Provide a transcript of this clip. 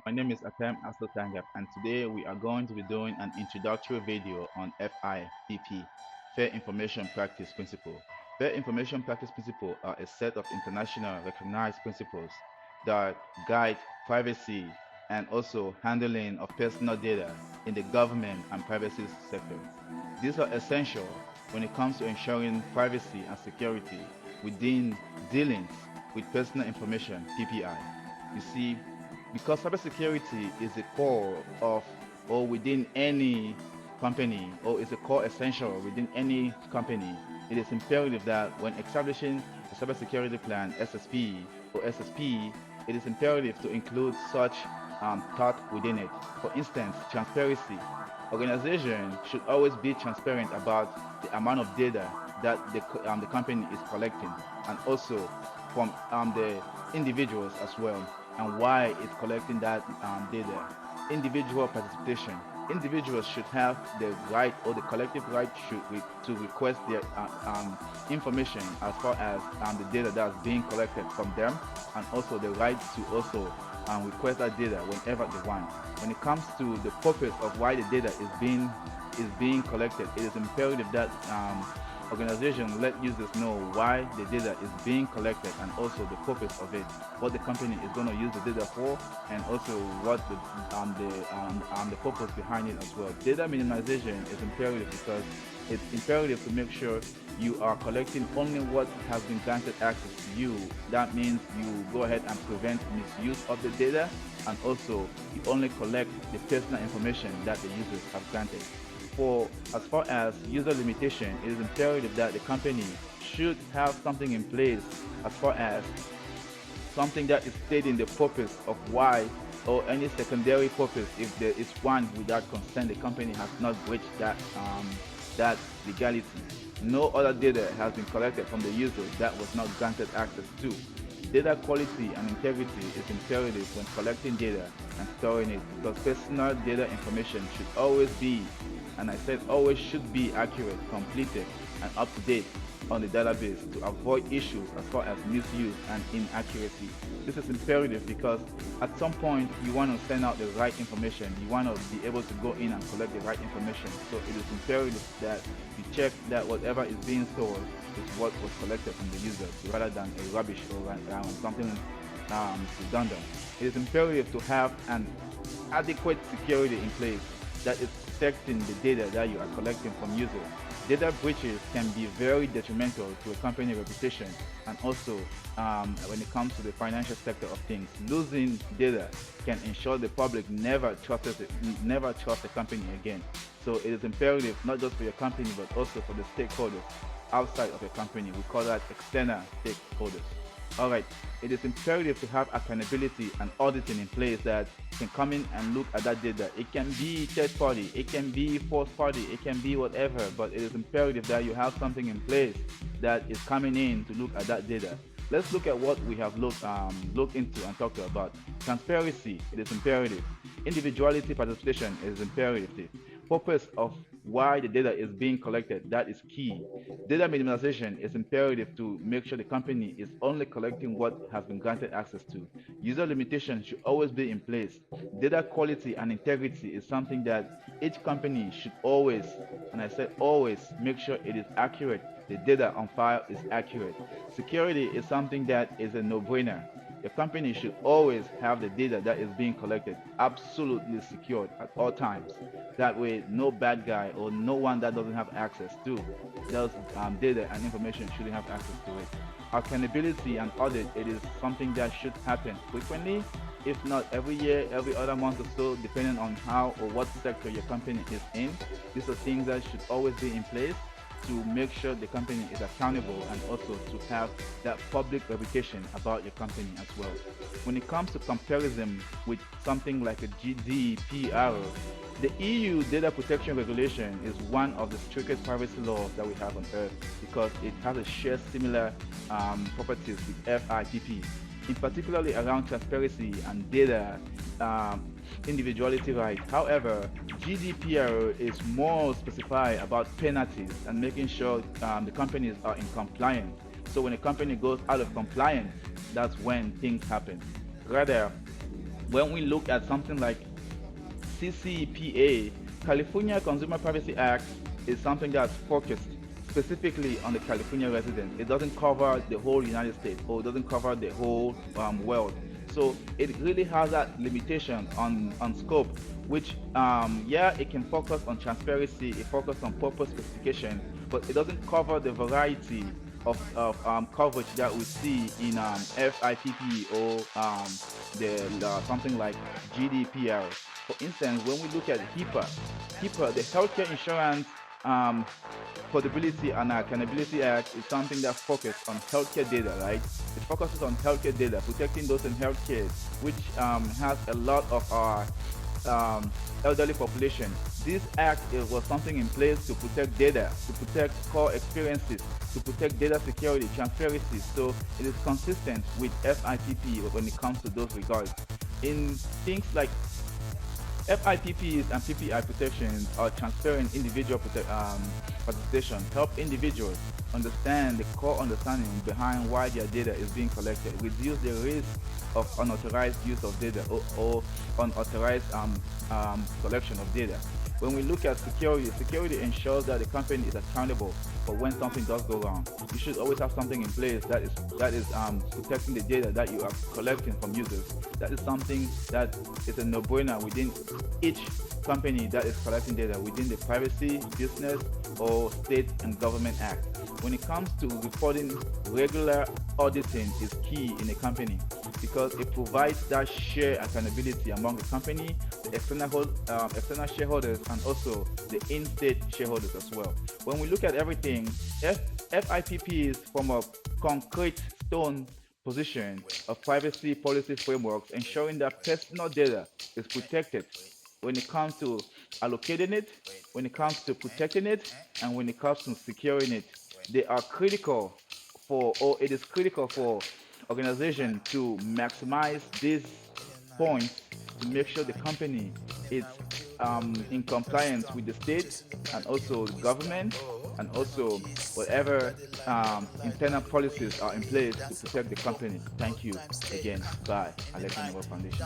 My name is Atem Asotangap, and today we are going to be doing an introductory video on FIPP, Fair Information Practice Principle. Fair Information Practice Principle are a set of international recognized principles that guide privacy and also handling of personal data in the government and privacy sector. These are essential when it comes to ensuring privacy and security within dealings with personal information, PPI. You see, because cybersecurity is the core of or within any company or is a core essential within any company, it is imperative that when establishing a cybersecurity plan, SSP or SSP, it is imperative to include such thought within it. For instance, transparency. Organization should always be transparent about the amount of data that the company is collecting, and also from the individuals as well, and why it's collecting that data. Individual participation. Individuals should have the right or the collective right to request their information as far as the data that's being collected from them, and also the right to also request that data whenever they want. When it comes to the purpose of why the data is being collected, it is imperative that organizations let users know why the data is being collected and also the purpose of it, what the company is going to use the data for, and also what the purpose behind it as well. Data minimization is imperative because it's imperative to make sure you are collecting only what has been granted access to you. That means you go ahead and prevent misuse of the data, and also you only collect the personal information that the users have granted. For as far as user limitation, it is imperative that the company should have something in place as far as something that is stating the purpose of why, or any secondary purpose if there is one without consent the company has not breached that legality. No other data has been collected from the user that was not granted access to. Data quality and integrity is imperative when collecting data and storing it, because personal data information should always be, and I said always should be, accurate, completed, and up to date on the database to avoid issues as far as misuse and inaccuracy. This is imperative because at some point you want to send out the right information, you want to be able to go in and collect the right information. So it is imperative that you check that whatever is being stored is what was collected from the user rather than a rubbish or something redundant. It is imperative to have an adequate security in place that is protecting the data that you are collecting from users. Data breaches can be very detrimental to a company reputation, and also when it comes to the financial sector of things. Losing data can ensure the public never trusts a company again. So it is imperative not just for your company but also for the stakeholders outside of your company. We call that external stakeholders. All right, it is imperative to have accountability and auditing in place that can come in and look at that data. It can be third party, it can be fourth party, it can be whatever, but it is imperative that you have something in place that is coming in to look at that data. Let's look at what we have looked into and talked about. Transparency, it is imperative. Individuality participation is imperative. Purpose of why the data is being collected, that is key. Data minimization is imperative to make sure the company is only collecting what has been granted access to. User limitation should always be in place. Data quality and integrity is something that each company should always, and I said always, make sure it is accurate. The data on file is accurate. Security is something that is a no-brainer. Your company should always have the data that is being collected absolutely secured at all times. That way, no bad guy or no one that doesn't have access to those data and information shouldn't have access to it. Accountability and audit, it is something that should happen frequently, if not every year, every other month or so, depending on how or what sector your company is in. These are things that should always be in place to make sure the company is accountable, and also to have that public reputation about your company as well. When it comes to comparison with something like a GDPR, the EU Data Protection Regulation is one of the strictest privacy laws that we have on earth, because it has a shared similar properties with FIPPs, in particularly around transparency and data individuality right. However, GDPR is more specified about penalties and making sure the companies are in compliance. So when a company goes out of compliance, that's when things happen. Rather, When we look at something like CCPA, California Consumer Privacy Act, is something that's focused specifically on the California resident. It doesn't cover the whole United States, or it doesn't cover the whole world. So it really has that limitation on scope, which yeah, it can focus on transparency, it focuses on purpose specification, but it doesn't cover the variety of coverage that we see in FIPP, or something like GDPR. For instance, when we look at HIPAA, the Healthcare Insurance um, Portability and Accountability Act, is something that focuses on healthcare data, right? It focuses on healthcare data, protecting those in healthcare, which has a lot of our um, elderly population. This act, it was something in place to protect data, to protect core experiences, to protect data security, transparency. So it is consistent with FIPP when it comes to those regards. In things like FIPPs and PPI protections, are transparent individual participation, help individuals understand the core understanding behind why their data is being collected, reduce the risk of unauthorized use of data, or unauthorized collection of data. When we look at security, security ensures that the company is accountable for when something does go wrong. You should always have something in place that is protecting the data that you are collecting from users. That is something that is a no-brainer within each company that is collecting data within the Privacy, Business, or State and Government Act. When it comes to reporting, regular auditing is key in a company because it provides that share accountability among the company, the external shareholders, and also the in-state shareholders as well. When we look at everything, FIPPs from a concrete stone position of privacy policy frameworks, ensuring that personal data is protected when it comes to allocating it, when it comes to protecting it, and when it comes to securing it. They are critical or it is critical for organization to maximize these points to make sure the company is in compliance with the state and also the government, and also whatever internal policies are in place to protect the company. Thank you again. Bye. Alexa Nobel Foundation.